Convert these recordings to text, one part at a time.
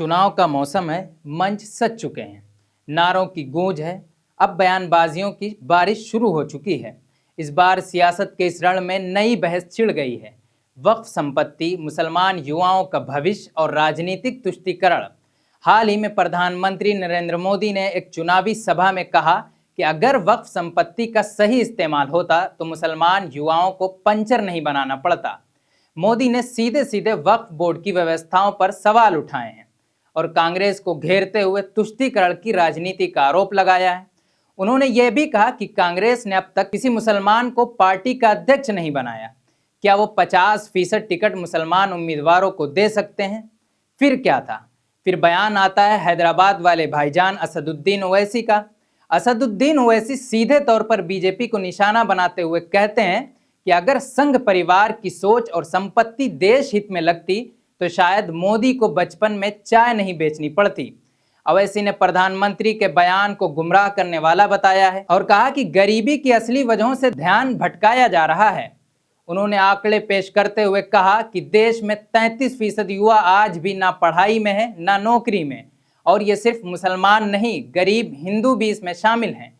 चुनाव का मौसम है, मंच सज चुके हैं, नारों की गूंज है, अब बयानबाजियों की बारिश शुरू हो चुकी है। इस बार सियासत के इस रण में नई बहस छिड़ गई है। वक्फ संपत्ति, मुसलमान युवाओं का भविष्य और राजनीतिक तुष्टीकरण। हाल ही में प्रधानमंत्री नरेंद्र मोदी ने एक चुनावी सभा में कहा कि अगर वक्फ संपत्ति का सही इस्तेमाल होता तो मुसलमान युवाओं को पंचर नहीं बनाना पड़ता। मोदी ने सीधे सीधे वक्फ बोर्ड की व्यवस्थाओं पर सवाल उठाए हैं और कांग्रेस को घेरते हुए तुष्टीकरण की राजनीति का आरोप लगाया है। उन्होंने यह भी कहा कि कांग्रेस ने अब तक किसी मुसलमान को पार्टी का अध्यक्ष नहीं बनाया। क्या वो 50% टिकट मुसलमान उम्मीदवारों को दे सकते हैं? फिर क्या था? फिर बयान आता है हैदराबाद वाले भाईजान असदुद्दीन ओवैसी का। असदुद्दीन ओवैसी सीधे तौर पर बीजेपी को निशाना बनाते हुए कहते हैं कि अगर संघ परिवार की सोच और संपत्ति देश हित में लगती तो शायद मोदी को बचपन में चाय नहीं बेचनी पड़ती। ओवैसी ने प्रधानमंत्री के बयान को गुमराह करने वाला बताया है और कहा कि गरीबी की असली वजहों से ध्यान भटकाया जा रहा है। उन्होंने आंकड़े पेश करते हुए कहा कि देश में 33% युवा आज भी ना पढ़ाई में है ना नौकरी में, और ये सिर्फ मुसलमान नहीं, गरीब हिंदू भी इसमें शामिल हैं।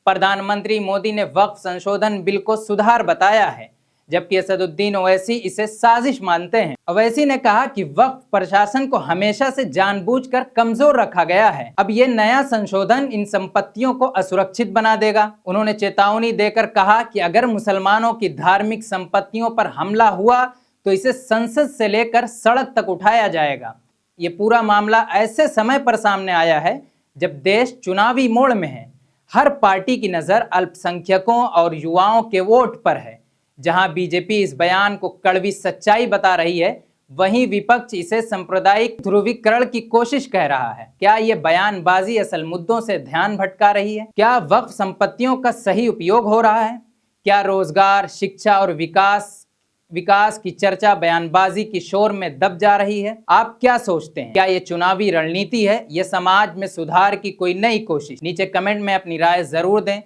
प्रधानमंत्री मोदी ने वक्फ संशोधन बिल को सुधार बताया है, जबकि असदुद्दीन ओवैसी इसे साजिश मानते हैं। ओवैसी ने कहा कि वक्फ प्रशासन को हमेशा से जानबूझकर कमजोर रखा गया है। अब ये नया संशोधन इन संपत्तियों को असुरक्षित बना देगा। उन्होंने चेतावनी देकर कहा कि अगर मुसलमानों की धार्मिक संपत्तियों पर हमला हुआ तो इसे संसद से लेकर सड़क तक उठाया जाएगा। ये पूरा मामला ऐसे समय पर सामने आया है जब देश चुनावी मोड़ में है। हर पार्टी की नजर अल्पसंख्यकों और युवाओं के वोट पर है। जहां बीजेपी इस बयान को कड़वी सच्चाई बता रही है, वहीं विपक्ष इसे सांप्रदायिक ध्रुवीकरण की कोशिश कह रहा है। क्या ये बयानबाजी असल मुद्दों से ध्यान भटका रही है? क्या वक्फ संपत्तियों का सही उपयोग हो रहा है? क्या रोजगार, शिक्षा और विकास की चर्चा बयानबाजी की शोर में दब जा रही है? आप क्या सोचते हैं? क्या ये चुनावी रणनीति है? ये समाज में सुधार की कोई नई कोशिश? नीचे कमेंट में अपनी राय जरूर दें।